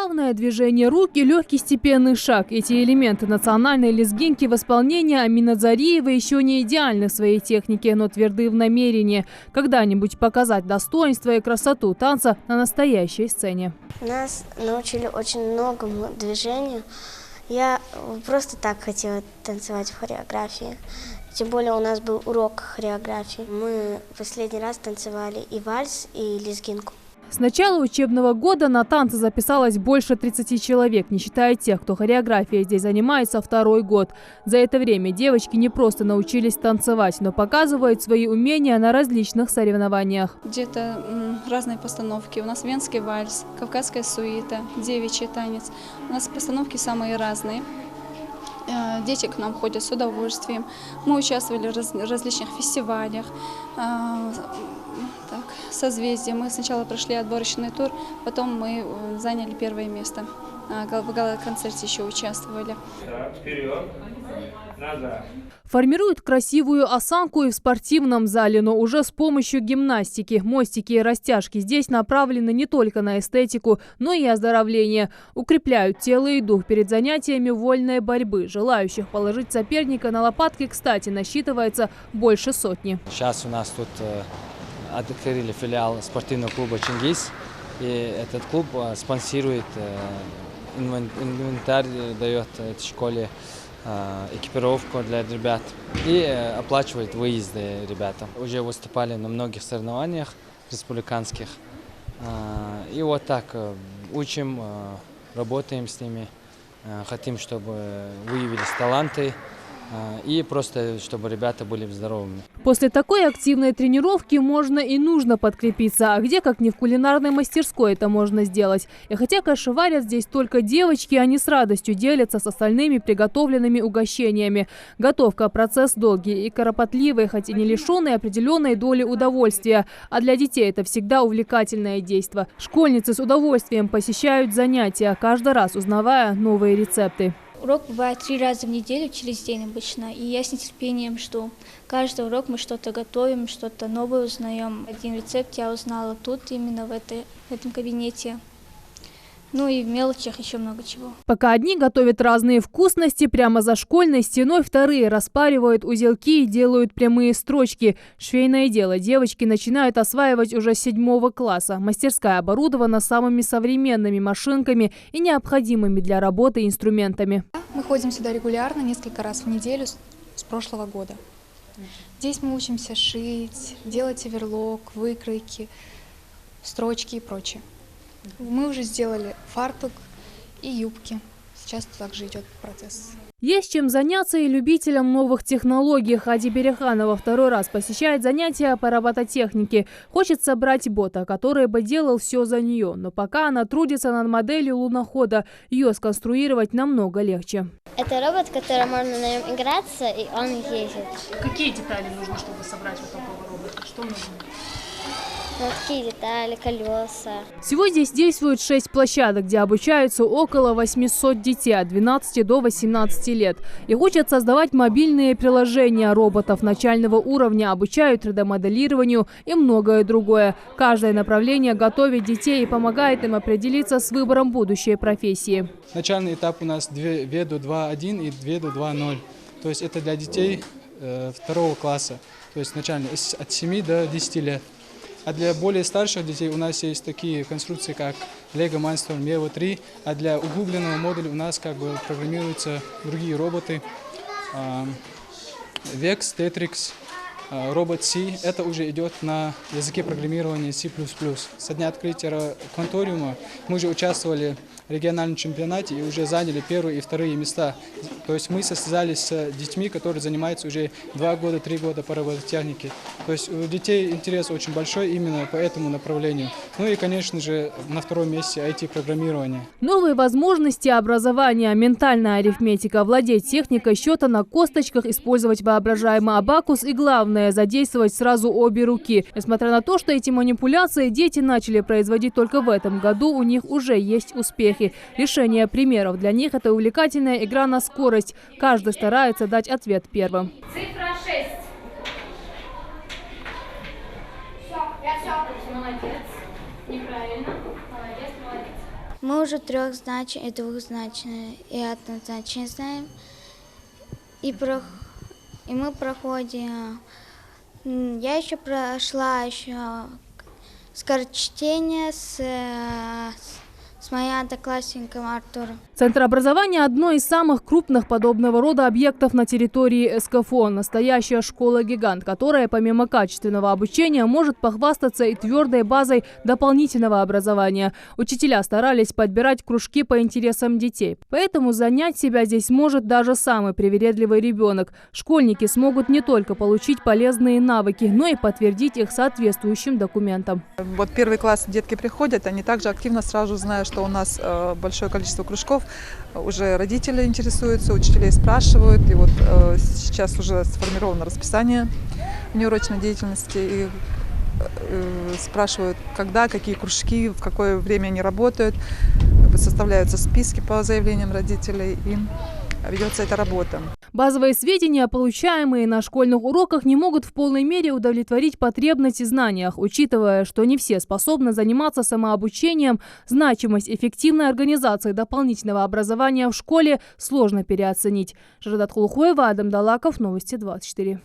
Плавное движение рук и легкий степенный шаг. Эти элементы национальной лезгинки в исполнении Амина Зариева еще не идеальны в своей технике, но тверды в намерении когда-нибудь показать достоинство и красоту танца на настоящей сцене. Нас научили очень многому движению. Я просто так хотела танцевать в хореографии. Тем более у нас был урок хореографии. Мы последний раз танцевали и вальс, и лезгинку. С начала учебного года на танцы записалось больше 30 человек, не считая тех, кто хореографией здесь занимается второй год. За это время девочки не просто научились танцевать, но показывают свои умения на различных соревнованиях. Где-то разные постановки. У нас венский вальс, кавказская сюита, девичий танец. У нас постановки самые разные. Дети к нам ходят с удовольствием. Мы участвовали в различных фестивалях. Созвездие. Мы сначала прошли отборочный тур, потом мы заняли первое место. В гала-концерте еще участвовали. Вперед, назад. Формируют красивую осанку и в спортивном зале, но уже с помощью гимнастики. Мостики и растяжки здесь направлены не только на эстетику, но и оздоровление. Укрепляют тело и дух перед занятиями вольной борьбы. Желающих положить соперника на лопатки, кстати, насчитывается больше сотни. Сейчас у нас тут открыли филиал спортивного клуба «Чингис». И этот клуб спонсирует инвентарь, дает этой школе экипировку для ребят и оплачивает выезды ребятам. Уже выступали на многих соревнованиях республиканских. И вот так учим, работаем с ними, хотим, чтобы выявились таланты. И просто, чтобы ребята были здоровыми. После такой активной тренировки можно и нужно подкрепиться. А где, как не в кулинарной мастерской, это можно сделать? И хотя кашеварят здесь только девочки, они с радостью делятся с остальными приготовленными угощениями. Готовка – процесс долгий и кропотливый, хоть и не лишенный определенной доли удовольствия. А для детей это всегда увлекательное действо. Школьницы с удовольствием посещают занятия, каждый раз узнавая новые рецепты. Урок бывает 3 раза в неделю, через день обычно, и я с нетерпением жду. Каждый урок мы что-то готовим, что-то новое узнаем. Один рецепт я узнала тут, именно в этом кабинете. Ну и в мелочах еще много чего. Пока одни готовят разные вкусности прямо за школьной стеной, вторые распаривают узелки и делают прямые строчки. Швейное дело девочки начинают осваивать уже с 7 класса. Мастерская оборудована самыми современными машинками и необходимыми для работы инструментами. Мы ходим сюда регулярно, несколько раз в неделю с прошлого года. Здесь мы учимся шить, делать оверлок, выкройки, строчки и прочее. Мы уже сделали фартук и юбки. Сейчас также идет процесс. Есть чем заняться и любителям новых технологий. Хади Береханова второй раз посещает занятия по робототехнике. Хочет собрать бота, который бы делал все за нее. Но пока она трудится над моделью лунохода. Ее сконструировать намного легче. Это робот, который можно на нем играться, и он ездит. Какие детали нужно, чтобы собрать вот такого робота? Что нужно? Такие детали, колеса. Всего здесь действует 6 площадок, где обучаются около 800 детей от 12 до 18 лет. Их учат создавать мобильные приложения роботов начального уровня, обучают 3D-моделированию и многое другое. Каждое направление готовит детей и помогает им определиться с выбором будущей профессии. Начальный этап у нас Веду 2.1 и Веду 2.0. То есть это для детей 2 класса, то есть начально от 7 до 10 лет. А для более старших детей у нас есть такие конструкции, как Lego Mindstorm Evo 3, а для углубленного модуля у нас программируются другие роботы. Vex, Tetrix, робот C. Это уже идет на языке программирования C++. Со дня открытия Кванториума мы уже участвовали в региональном чемпионате и уже заняли 1 и 2 места. То есть мы состязались с детьми, которые занимаются уже 2 года, 3 года по робототехнике. То есть у детей интерес очень большой именно по этому направлению. Ну и, конечно же, на 2-м месте IT-программирование. Новые возможности образования, ментальная арифметика, владеть техникой счета на косточках, использовать воображаемый абакус и, главное, задействовать сразу обе руки. Несмотря на то, что эти манипуляции дети начали производить только в этом году, у них уже есть успехи. Решение примеров для них – это увлекательная игра на скорость. Каждый старается дать ответ первым. Цифра 6. Все. Молодец. Неправильно. Молодец, молодец. Мы уже трехзначные, двухзначные и однозначные знаем. И мы проходим. Я еще прошла скорочтение с моим одноклассником Артуром. Центр образования – одно из самых крупных подобного рода объектов на территории СКФО. Настоящая школа-гигант, которая помимо качественного обучения может похвастаться и твердой базой дополнительного образования. Учителя старались подбирать кружки по интересам детей. Поэтому занять себя здесь может даже самый привередливый ребенок. Школьники смогут не только получить полезные навыки, но и подтвердить их соответствующим документам. Вот первый класс детки приходят, они также активно сразу знают, что у нас большое количество кружков. Уже родители интересуются, учителей спрашивают. И вот сейчас уже сформировано расписание внеурочной деятельности. И спрашивают, когда, какие кружки, в какое время они работают. Составляются списки по заявлениям родителей. И ведется эта работа. Базовые сведения, получаемые на школьных уроках, не могут в полной мере удовлетворить потребности в знаниях. Учитывая, что не все способны заниматься самообучением, значимость эффективной организации дополнительного образования в школе сложно переоценить. Жардат Хулухоева, Адам Далаков, Новости 24.